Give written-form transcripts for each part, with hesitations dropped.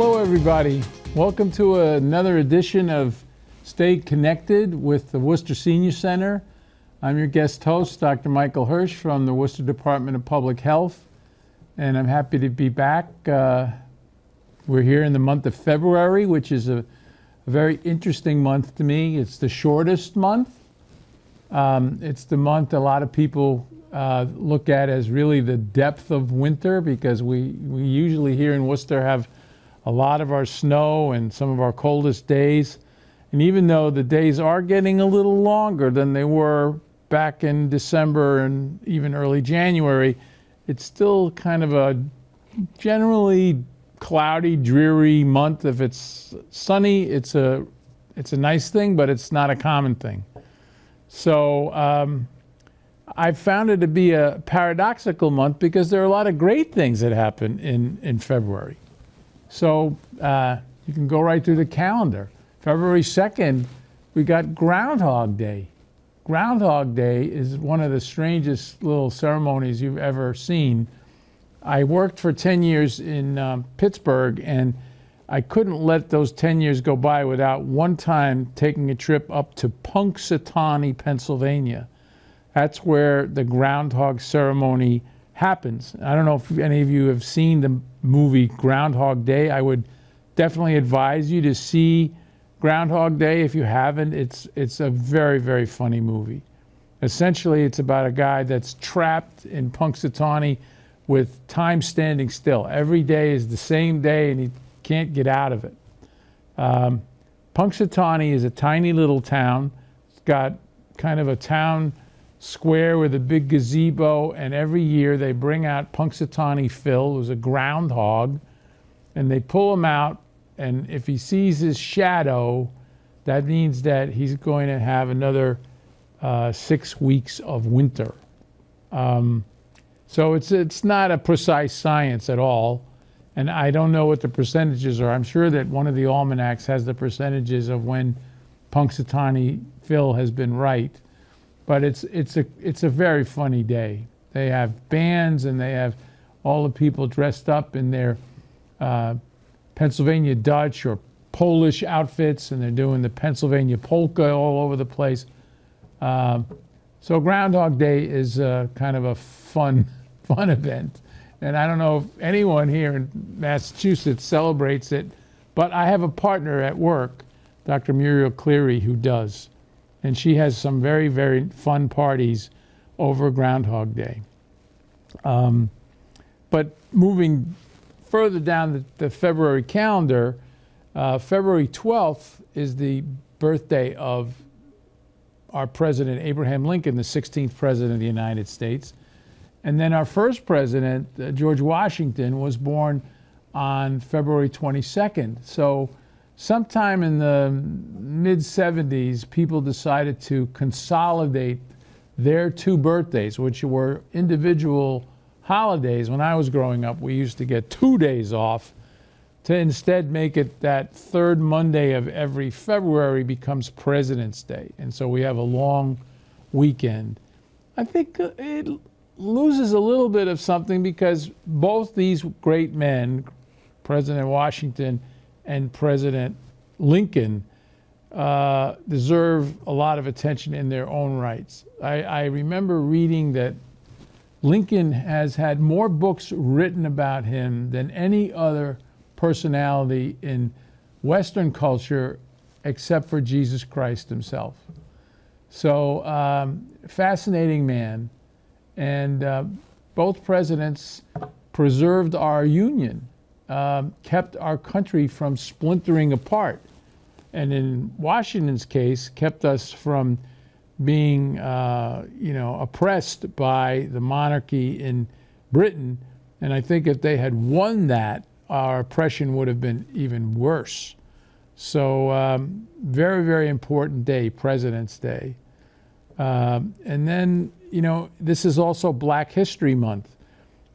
Hello, everybody. Welcome to another edition of Stay Connected with the Worcester Senior Center. I'm your guest host, Dr. Michael Hirsch from the Worcester Department of Public Health, and I'm happy to be back. We're here in the month of February, which is a very interesting month to me. It's the shortest month. It's the month a lot of people look at as really the depth of winter, because we usually here in Worcester have a lot of our snow and some of our coldest days. And even though the days are getting a little longer than they were back in December and even early January, it's still kind of a generally cloudy, dreary month. If it's sunny, it's a nice thing, but it's not a common thing. So I've found it to be a paradoxical month because there are a lot of great things that happen in February. So you can go right through the calendar. February 2nd, we got Groundhog Day. Groundhog Day is one of the strangest little ceremonies you've ever seen. I worked for 10 years in Pittsburgh, and I couldn't let those 10 years go by without one time taking a trip up to Punxsutawney, Pennsylvania. That's where the groundhog ceremony happens. I don't know if any of you have seen the movie Groundhog Day. I would definitely advise you to see Groundhog Day if you haven't. It's a very, very funny movie. Essentially, it's about a guy that's trapped in Punxsutawney with time standing still. Every day is the same day, and he can't get out of it. Punxsutawney is a tiny little town. It's got kind of a town square with a big gazebo, and every year they bring out Punxsutawney Phil, who's a groundhog, and they pull him out, and if he sees his shadow, that means that he's going to have another 6 weeks of winter. So it's not a precise science at all, and I don't know what the percentages are. I'm sure that one of the almanacs has the percentages of when Punxsutawney Phil has been right. But it's a very funny day. They have bands, and they have all the people dressed up in their Pennsylvania Dutch or Polish outfits, and they're doing the Pennsylvania polka all over the place. So Groundhog Day is kind of a fun event. And I don't know if anyone here in Massachusetts celebrates it, but I have a partner at work, Dr. Muriel Cleary, who does. And she has some very, very fun parties over Groundhog Day. But moving further down the February calendar, February 12th is the birthday of our president, Abraham Lincoln, the 16th president of the United States. And then our first president, George Washington, was born on February 22nd. So sometime in the mid-70s, people decided to consolidate their two birthdays, which were individual holidays. When I was growing up, we used to get 2 days off, to instead make it that third Monday of every February becomes President's Day. And so we have a long weekend. I think it loses a little bit of something because both these great men, President Washington and President Lincoln, deserve a lot of attention in their own rights. I remember reading that Lincoln has had more books written about him than any other personality in Western culture except for Jesus Christ himself. So fascinating man. And both presidents preserved our union, kept our country from splintering apart. And in Washington's case, kept us from being, oppressed by the monarchy in Britain. And I think if they had won that, our oppression would have been even worse. So very, very important day, President's Day. And then, this is also Black History Month,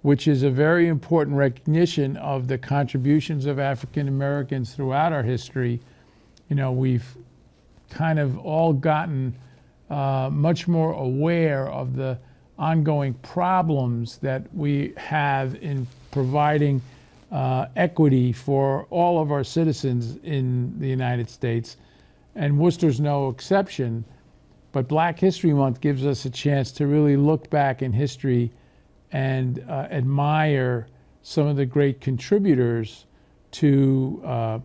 which is a very important recognition of the contributions of African Americans throughout our history. We've kind of all gotten much more aware of the ongoing problems that we have in providing equity for all of our citizens in the United States, and Worcester's no exception. But Black History Month gives us a chance to really look back in history and admire some of the great contributors to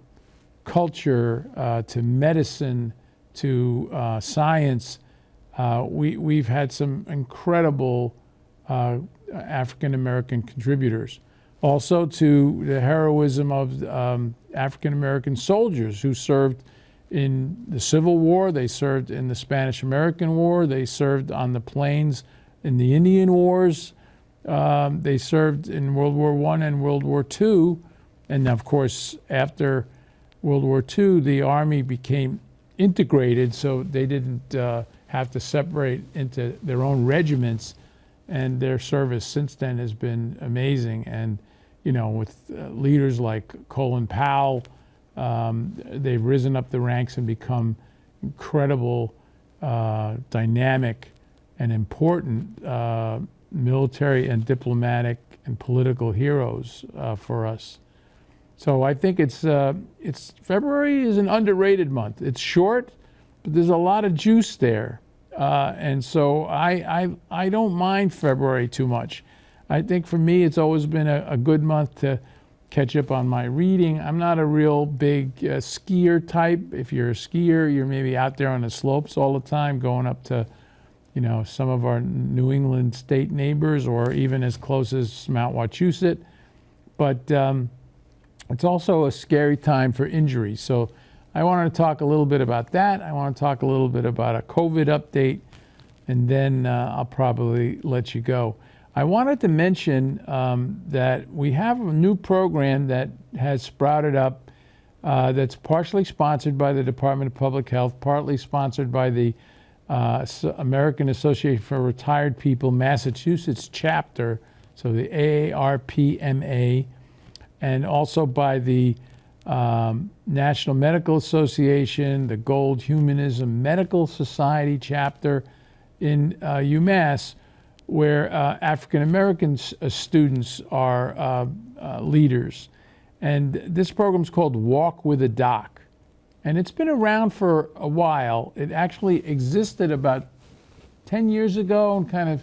culture, to medicine, to science. We've had some incredible African American contributors. Also to the heroism of African American soldiers who served in the Civil War, they served in the Spanish American War, they served on the plains in the Indian Wars, they served in World War I and World War II, and of course after World War II the Army became integrated, so they didn't have to separate into their own regiments, and their service since then has been amazing. And you know, with leaders like Colin Powell, they've risen up the ranks and become incredible, dynamic, and important military and diplomatic and political heroes for us. So I think it's February is an underrated month. It's short, but there's a lot of juice there, and so I don't mind February too much. I think for me it's always been a good month to catch up on my reading. I'm not a real big skier type. If you're a skier, you're maybe out there on the slopes all the time, going up to, you know, some of our New England state neighbors, or even as close as Mount Wachusett. But it's also a scary time for injury. So I want to talk a little bit about that. I want to talk a little bit about a COVID update, and then I'll probably let you go. I wanted to mention that we have a new program that has sprouted up that's partially sponsored by the Department of Public Health, partly sponsored by the American Association for Retired People Massachusetts chapter, so the AARPMA, and also by the National Medical Association, the Gold Humanism Medical Society chapter in UMass, where African American students are leaders. And this program is called Walk with a Doc. And it's been around for a while. It actually existed about 10 years ago and kind of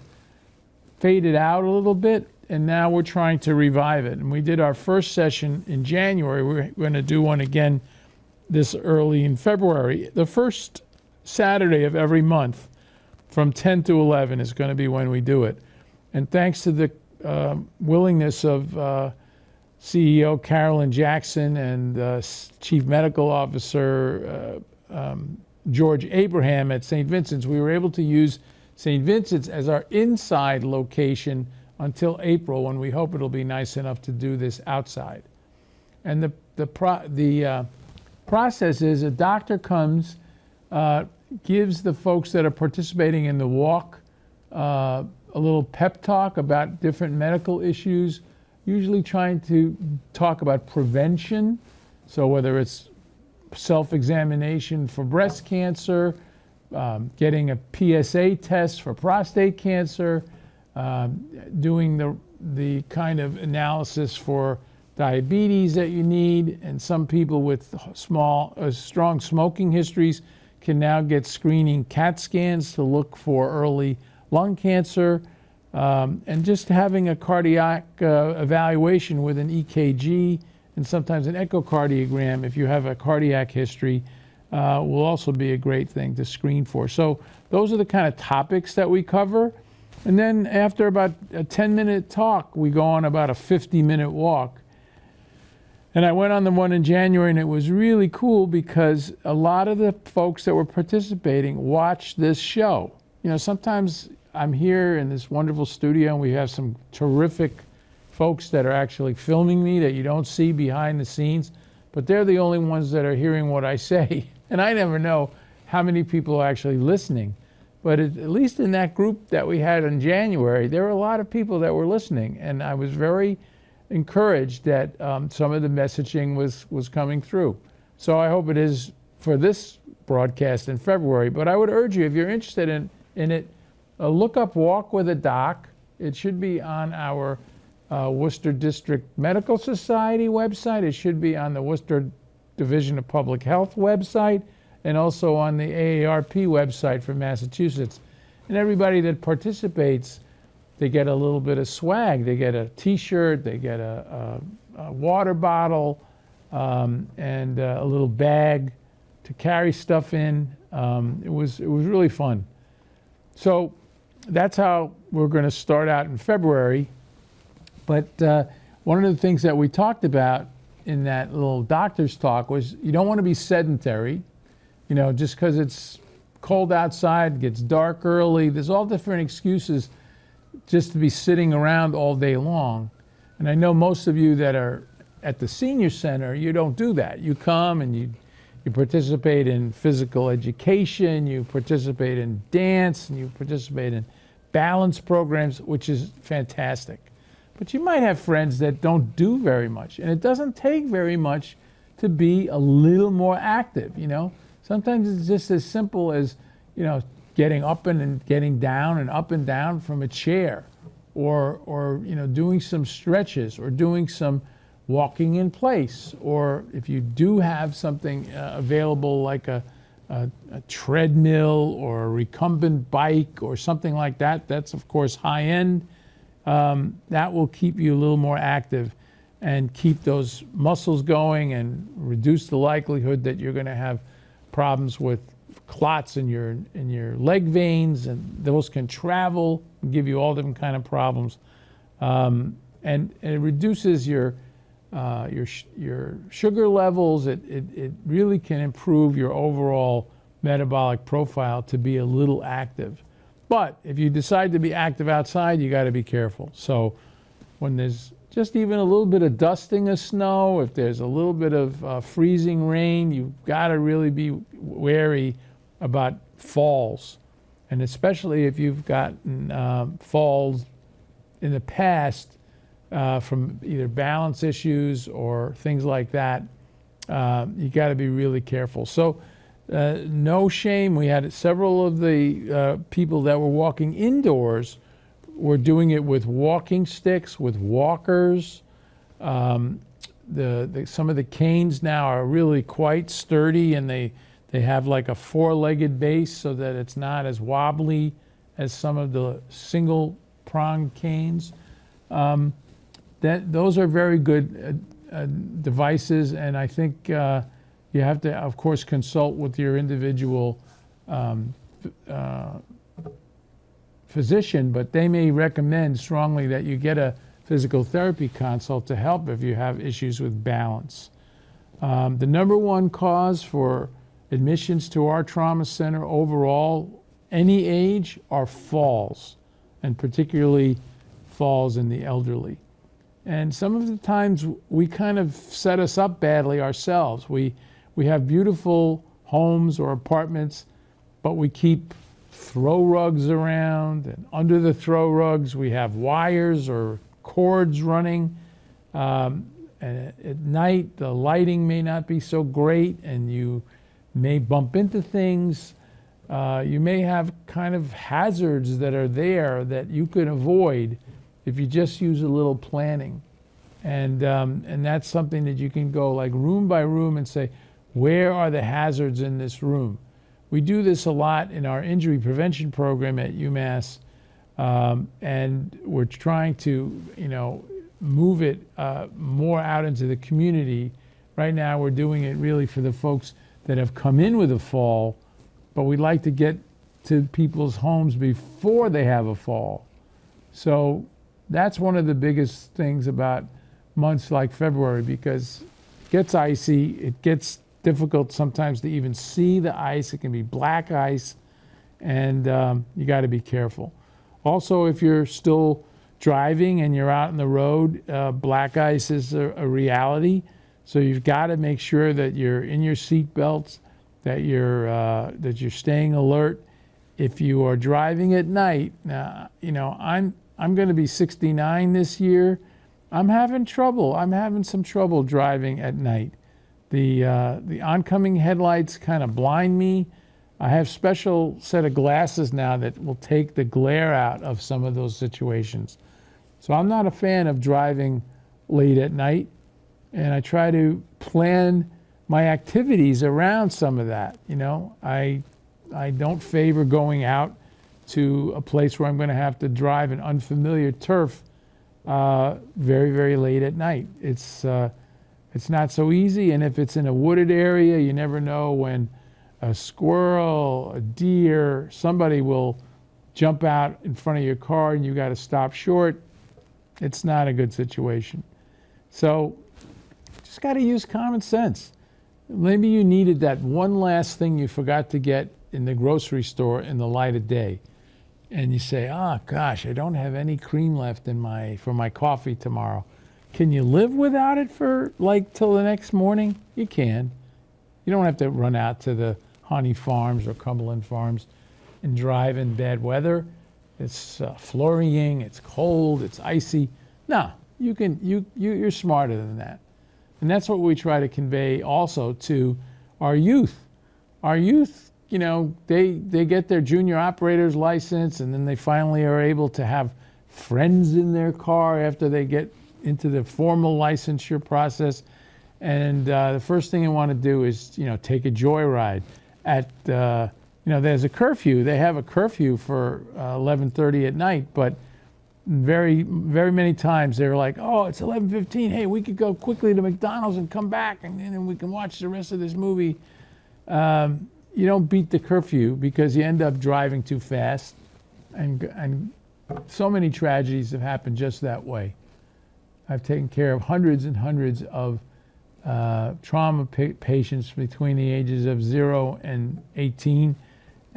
faded out a little bit. And now we're trying to revive it. And we did our first session in January. We're going to do one again this early in February. The first Saturday of every month from 10 to 11 is going to be when we do it. And thanks to the willingness of CEO Carolyn Jackson and Chief Medical Officer George Abraham at St. Vincent's, we were able to use St. Vincent's as our inside location until April, when we hope it'll be nice enough to do this outside. And the process is a doctor comes, gives the folks that are participating in the walk a little pep talk about different medical issues, usually trying to talk about prevention. So whether it's self-examination for breast cancer, getting a PSA test for prostate cancer, doing the kind of analysis for diabetes that you need, and some people with strong smoking histories can now get screening CAT scans to look for early lung cancer, and just having a cardiac evaluation with an EKG and sometimes an echocardiogram if you have a cardiac history will also be a great thing to screen for. So those are the kind of topics that we cover. And then after about a 10-minute talk, we go on about a 50-minute walk. And I went on the one in January, and it was really cool because a lot of the folks that were participating watched this show. You know, sometimes I'm here in this wonderful studio, and we have some terrific folks that are actually filming me that you don't see behind the scenes, but they're the only ones that are hearing what I say. And I never know how many people are actually listening. But at least in that group that we had in January, there were a lot of people that were listening, and I was very encouraged that some of the messaging was coming through. So I hope it is for this broadcast in February. But I would urge you, if you're interested in it, look up Walk with a Doc. It should be on our Worcester District Medical Society website. It should be on the Worcester Division of Public Health website, and also on the AARP website for Massachusetts. And everybody that participates, they get a little bit of swag. They get a t-shirt, they get a water bottle, and a little bag to carry stuff in. It was really fun. So that's how we're going to start out in February. But one of the things that we talked about in that little doctor's talk was you don't want to be sedentary. You know, just because it's cold outside, it gets dark early, there's all different excuses just to be sitting around all day long. And I know most of you that are at the senior center, you don't do that. You come and you participate in physical education, you participate in dance, and you participate in balance programs, which is fantastic. But you might have friends that don't do very much, and it doesn't take very much to be a little more active, you know. Sometimes it's just as simple as, you know, getting up and getting down and up and down from a chair, or you know, doing some stretches, or doing some walking in place, or if you do have something available like a treadmill or a recumbent bike or something like that, that's of course high end. That will keep you a little more active and keep those muscles going and reduce the likelihood that you're going to have problems with clots in your leg veins, and those can travel and give you all different kind of problems. And it reduces your sugar levels. It really can improve your overall metabolic profile to be a little active. But if you decide to be active outside, you got to be careful. So when there's just even a little bit of dusting of snow, if there's a little bit of freezing rain, you've got to really be wary about falls. And especially if you've gotten falls in the past from either balance issues or things like that, you got to be really careful. So no shame. We had several of the people that were walking indoors were doing it with walking sticks, with walkers. Some of the canes now are really quite sturdy, and they have like a four-legged base so that it's not as wobbly as some of the single-pronged canes. Those are very good devices, and I think you have to, of course, consult with your individual physician, but they may recommend strongly that you get a physical therapy consult to help if you have issues with balance. The number one cause for admissions to our trauma center overall, any age, are falls, and particularly falls in the elderly. And some of the times we kind of set us up badly ourselves. We have beautiful homes or apartments, but we keep throw rugs around, and under the throw rugs we have wires or cords running. And at night the lighting may not be so great, and you may bump into things. You may have kind of hazards that are there that you can avoid if you just use a little planning. And that's something that you can go like room by room and say, where are the hazards in this room? We do this a lot in our injury prevention program at UMass, and we're trying to, you know, move it more out into the community. Right now we're doing it really for the folks that have come in with a fall, but we'd like to get to people's homes before they have a fall. So that's one of the biggest things about months like February, because it gets icy, it gets difficult sometimes to even see the ice. It can be black ice, and you got to be careful. Also, if you're still driving and you're out on the road, black ice is a reality. So you've got to make sure that you're in your seat belts, that you're staying alert. If you are driving at night, you know, I'm going to be 69 this year. I'm having trouble. I'm having some trouble driving at night. The oncoming headlights kind of blind me. I have special set of glasses now that will take the glare out of some of those situations. So I'm not a fan of driving late at night, and I try to plan my activities around some of that. You know, I don't favor going out to a place where I'm going to have to drive an unfamiliar turf very, very late at night. It's not so easy, and if it's in a wooded area, you never know when a squirrel, a deer, somebody will jump out in front of your car and you got to stop short. It's not a good situation. So just got to use common sense. Maybe you needed that one last thing you forgot to get in the grocery store in the light of day. And you say, oh gosh, I don't have any cream left for my coffee tomorrow. Can you live without it for till the next morning? You can. You don't have to run out to the Honey Farms or Cumberland Farms and drive in bad weather. It's flurrying, it's cold, it's icy. No, you're smarter than that. And that's what we try to convey also to our youth. Our youth, you know, they get their junior operator's license, and then they finally are able to have friends in their car after they get into the formal licensure process. And the first thing they want to do is, you know, take a joyride. You know, there's a curfew. They have a curfew for 11:30 at night, but very, very many times they're like, oh, it's 11:15. Hey, we could go quickly to McDonald's and come back, and then we can watch the rest of this movie. You don't beat the curfew because you end up driving too fast, and so many tragedies have happened just that way. I've taken care of hundreds and hundreds of trauma patients between the ages of 0 and 18,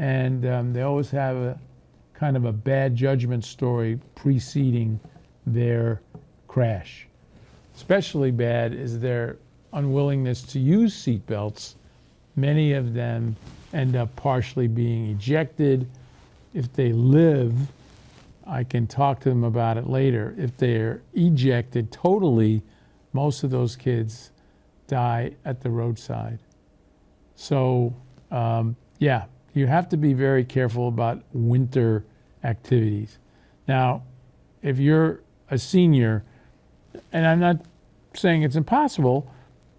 and they always have a kind of a bad judgment story preceding their crash. Especially bad is their unwillingness to use seat belts. Many of them end up partially being ejected. If they live, I can talk to them about it later. If they're ejected totally, most of those kids die at the roadside. So, yeah, you have to be very careful about winter activities. Now, if you're a senior, and I'm not saying it's impossible,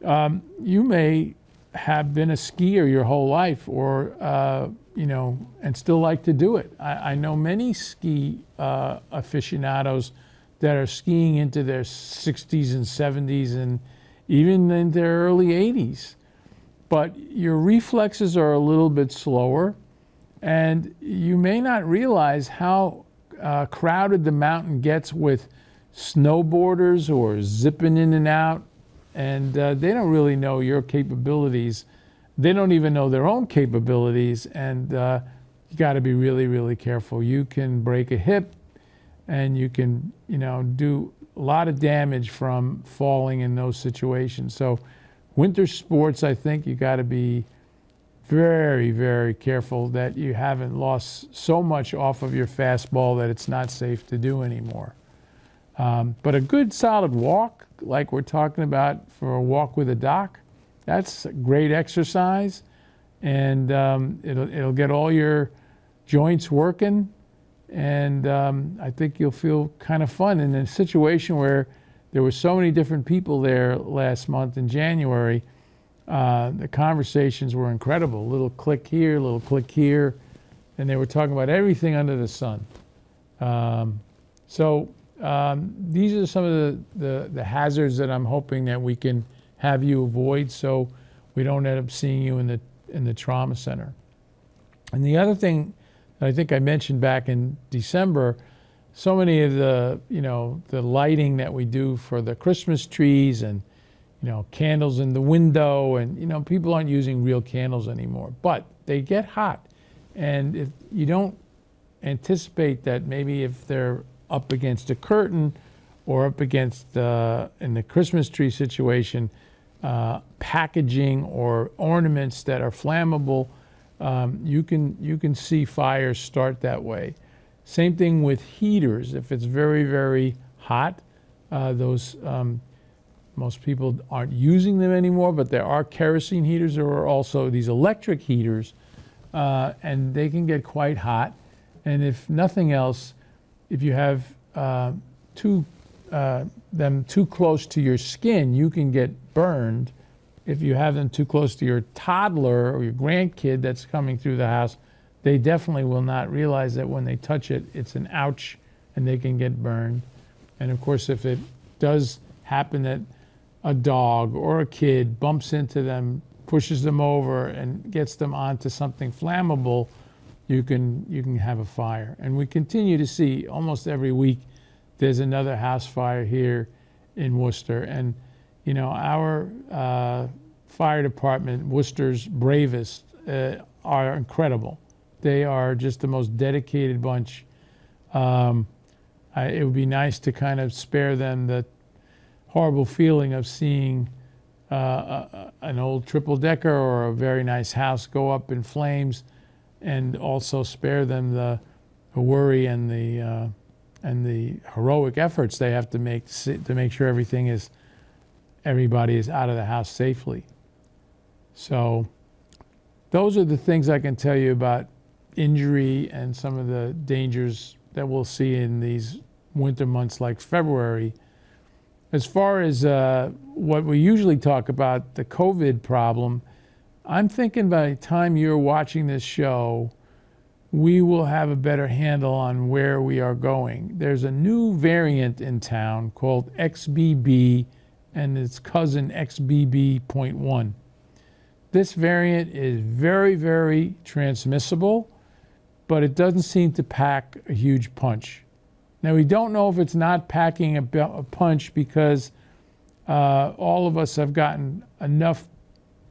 you may have been a skier your whole life, or you know, and still like to do it. I know many ski aficionados that are skiing into their 60s and 70s and even in their early 80s. But your reflexes are a little bit slower, and you may not realize how crowded the mountain gets with snowboarders who are zipping in and out, and they don't really know your capabilities. They don't even know their own capabilities, and you got to be really, really careful. You can break a hip, and you can, you know, do a lot of damage from falling in those situations. So winter sports, I think you got to be very, very careful that you haven't lost so much off of your fastball that it's not safe to do anymore. But a good solid walk, like we're talking about for a walk with a doc, that's a great exercise, and it'll get all your joints working, and I think you'll feel kind of fun in a situation where there were so many different people there last month in January. The conversations were incredible. Little click here, little click here, and they were talking about everything under the sun. These are some of the hazards that I'm hoping that we can have you avoid, so we don't end up seeing you in the trauma center. And the other thing that I think I mentioned back in December, so many of the lighting that we do for the Christmas trees and candles in the window, and people aren't using real candles anymore, but they get hot, and if you don't anticipate that, maybe if they're up against a curtain or up against in the Christmas tree situation, packaging or ornaments that are flammable, you can see fires start that way. Same thing with heaters. If it's very, very hot, most people aren't using them anymore, but there are kerosene heaters. There are also these electric heaters, and they can get quite hot. And if nothing else, if you have them too close to your skin, you can get burned. If you have them too close to your toddler or your grandkid that's coming through the house, they definitely will not realize that when they touch it, it's an ouch and they can get burned. And of course, if it does happen that a dog or a kid bumps into them, pushes them over and gets them onto something flammable, you can have a fire. And we continue to see almost every week there's another house fire here in Worcester. And you know, our fire department, Worcester's bravest, are incredible. They are just the most dedicated bunch. It would be nice to kind of spare them the horrible feeling of seeing an old triple-decker or a very nice house go up in flames, and also spare them the worry and the heroic efforts they have to make sure everybody is out of the house safely. So those are the things I can tell you about injury and some of the dangers that we'll see in these winter months like February. As far as what we usually talk about, the COVID problem, I'm thinking by the time you're watching this show, we will have a better handle on where we are going. There's a new variant in town called XBB and its cousin XBB.1. This variant is very, very transmissible, but it doesn't seem to pack a huge punch. Now, we don't know if it's not packing a punch because all of us have gotten enough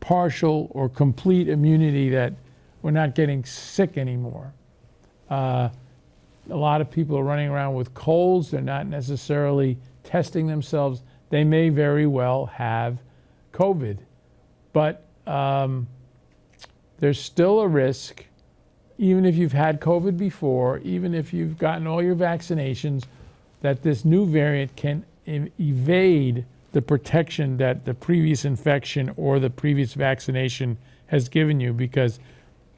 partial or complete immunity that we're not getting sick anymore. A lot of people are running around with colds. They're not necessarily testing themselves. They may very well have COVID, but there's still a risk, even if you've had COVID before, even if you've gotten all your vaccinations, that this new variant can evade the protection that the previous infection or the previous vaccination has given you, because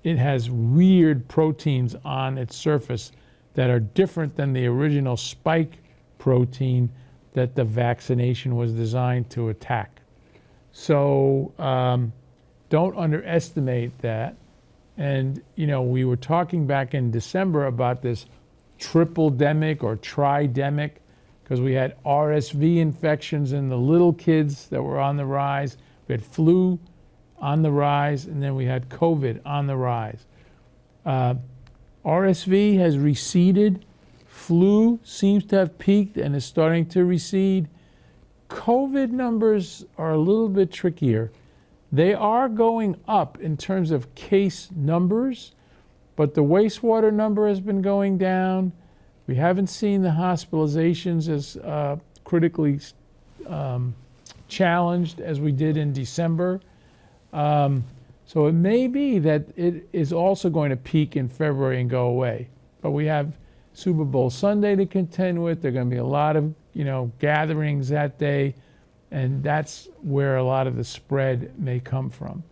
it has weird proteins on its surface that are different than the original spike protein that the vaccination was designed to attack. So don't underestimate that. And, you know, we were talking back in December about this triple-demic or tridemic, because we had RSV infections in the little kids that were on the rise. We had flu on the rise, and then we had COVID on the rise. RSV has receded. Flu seems to have peaked and is starting to recede. COVID numbers are a little bit trickier. They are going up in terms of case numbers, but the wastewater number has been going down. We haven't seen the hospitalizations as critically challenged as we did in December. So it may be that it is also going to peak in February and go away. But we have Super Bowl Sunday to contend with. There are going to be a lot of, you know, gatherings that day, and that's where a lot of the spread may come from.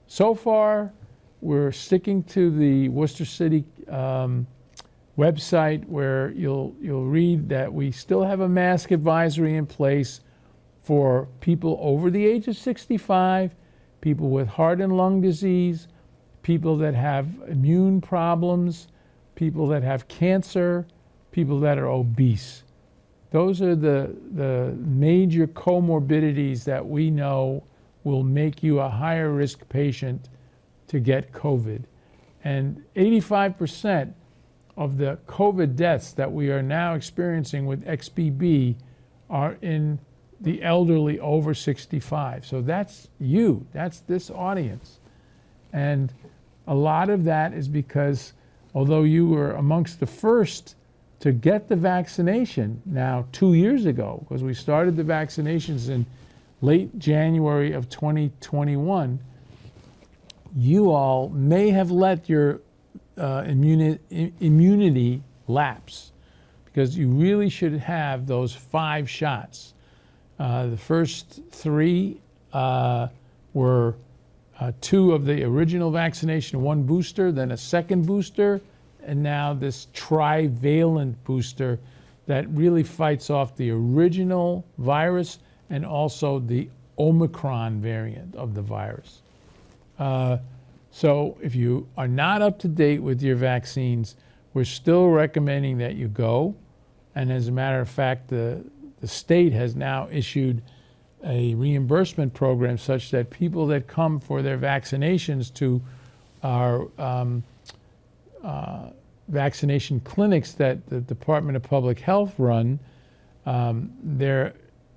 So far, we're sticking to the Worcester City website, where you'll read that we still have a mask advisory in place for people over the age of 65, people with heart and lung disease, people that have immune problems, people that have cancer, people that are obese. Those are the major comorbidities that we know will make you a higher risk patient to get COVID. And 85% of the COVID deaths that we are now experiencing with XBB are in the elderly over 65. So that's you, that's this audience. And a lot of that is because although you were amongst the first to get the vaccination now 2 years ago, because we started the vaccinations in late January of 2021, you all may have let your immunity lapse, because you really should have those 5 shots. The first 3 were 2 of the original vaccination, 1 booster, then a second booster, and now this trivalent booster that really fights off the original virus and also the Omicron variant of the virus. So if you are not up to date with your vaccines, we're still recommending that you go. And as a matter of fact, the state has now issued a reimbursement program such that people that come for their vaccinations to our vaccination clinics that the Department of Public Health run, they're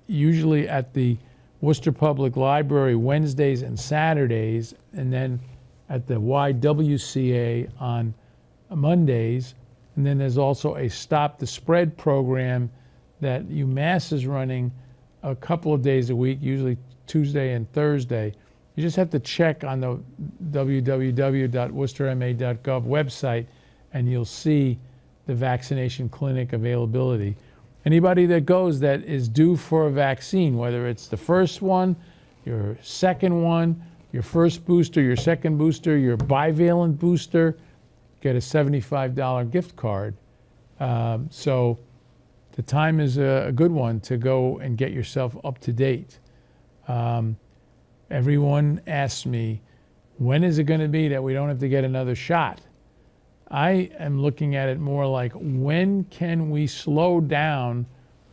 usually at the Worcester Public Library Wednesdays and Saturdays, and then at the YWCA on Mondays. And then there's also a Stop the Spread program that UMass is running a couple of days a week, usually Tuesday and Thursday. You just have to check on the www.worcesterma.gov website, and you'll see the vaccination clinic availability. Anybody that goes that is due for a vaccine, whether it's the first one, your second one, your first booster, your second booster, your bivalent booster, get a $75 gift card. So the time is a good one to go and get yourself up to date. Everyone asks me, when is it going to be that we don't have to get another shot? I am looking at it more like, when can we slow down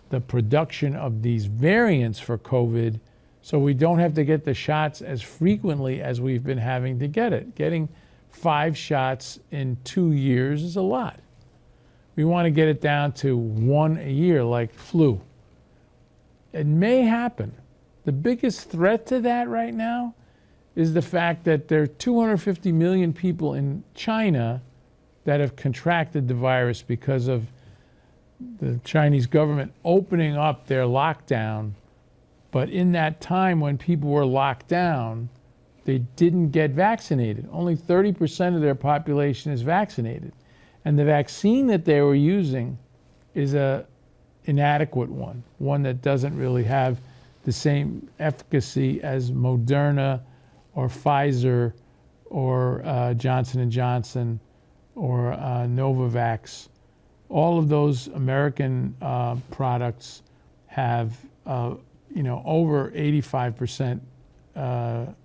the production of these variants for COVID so we don't have to get the shots as frequently as we've been having to get it? Getting 5 shots in 2 years is a lot. We want to get it down to 1 a year like flu. It may happen. The biggest threat to that right now is the fact that there are 250 million people in China that have contracted the virus because of the Chinese government opening up their lockdown. But in that time when people were locked down, they didn't get vaccinated. Only 30% of their population is vaccinated. And the vaccine that they were using is an inadequate one that doesn't really have the same efficacy as Moderna or Pfizer or Johnson & Johnson or Novavax. All of those American products have over 85%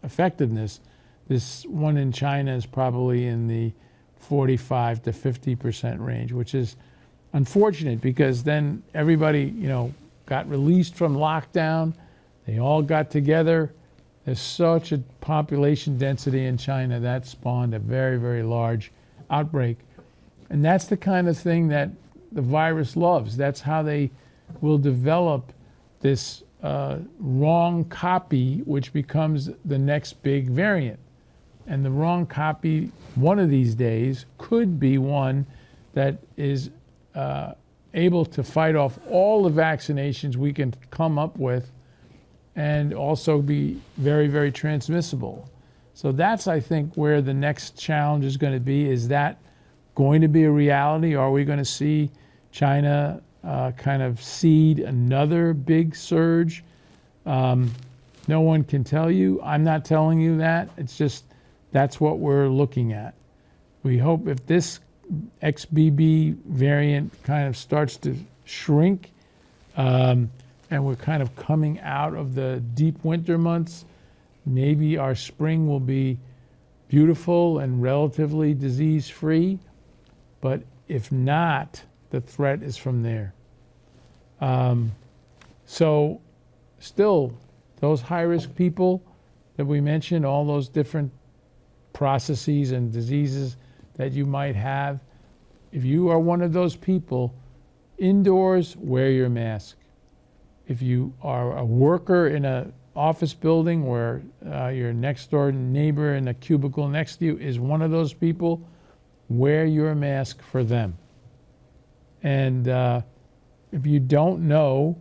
effectiveness. This one in China is probably in the 45 to 50% range, which is unfortunate because then everybody, got released from lockdown. They all got together. There's such a population density in China that spawned a very, very large outbreak. And that's the kind of thing that the virus loves. That's how they will develop this wrong copy, which becomes the next big variant. And the wrong copy, one of these days, could be one that is able to fight off all the vaccinations we can come up with and also be very, very transmissible. So that's, I think, where the next challenge is going to be. Is that going to be a reality? Are we going to see China kind of seed another big surge? No one can tell you. I'm not telling you that. It's just that's what we're looking at. We hope if this XBB variant kind of starts to shrink, and we're kind of coming out of the deep winter months, maybe our spring will be beautiful and relatively disease-free. But if not, the threat is from there. So still, those high-risk people that we mentioned, all those different processes and diseases that you might have, if you are one of those people, indoors, wear your mask. If you are a worker in an office building where your next door neighbor in a cubicle next to you is one of those people, wear your mask for them. And if you don't know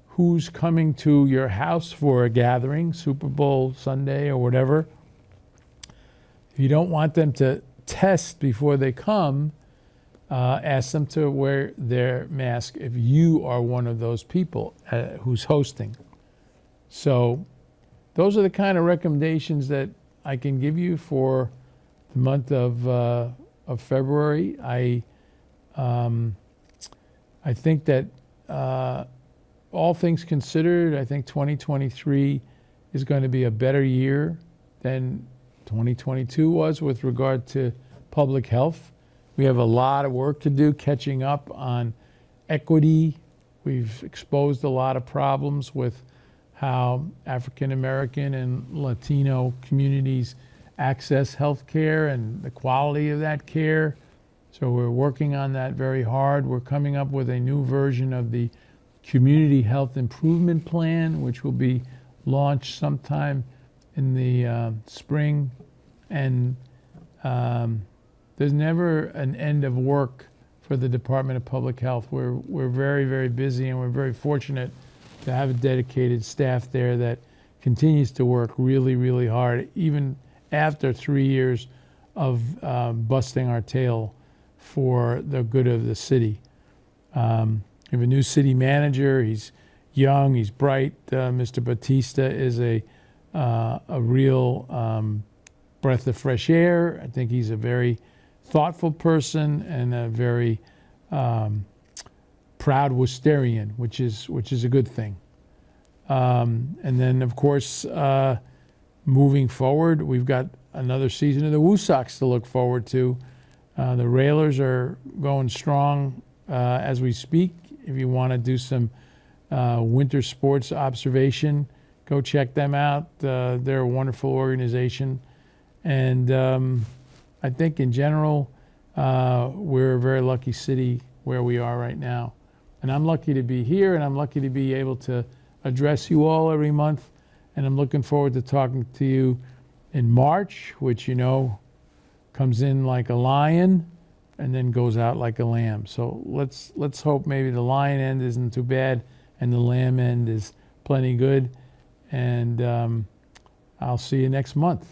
who's coming to your house for a gathering, Super Bowl Sunday or whatever, if you don't want them to test before they come, ask them to wear their mask if you are one of those people who's hosting. So those are the kind of recommendations that I can give you for the month of February. I think that all things considered, I think 2023 is going to be a better year than 2022 was with regard to public health. We have a lot of work to do catching up on equity. We've exposed a lot of problems with how African American and Latino communities access health care and the quality of that care. So we're working on that very hard. We're coming up with a new version of the Community Health Improvement Plan, which will be launched sometime in the spring. And there's never an end of work for the Department of Public Health. We're very, very busy, and we're very fortunate to have a dedicated staff there that continues to work really, really hard, even after 3 years of busting our tail for the good of the city. We have a new city manager. He's young, he's bright. Mr. Batista is a real breath of fresh air. I think he's a very thoughtful person and a very proud Worcesterian, which is a good thing. And then, of course, moving forward, we've got another season of the Woo Sox to look forward to. The Railers are going strong as we speak. If you want to do some winter sports observation, go check them out. They're a wonderful organization. And I think in general, we're a very lucky city where we are right now. And I'm lucky to be here, and I'm lucky to be able to address you all every month. And I'm looking forward to talking to you in March, which, you know, comes in like a lion and then goes out like a lamb. So let's hope maybe the lion end isn't too bad and the lamb end is plenty good. And I'll see you next month.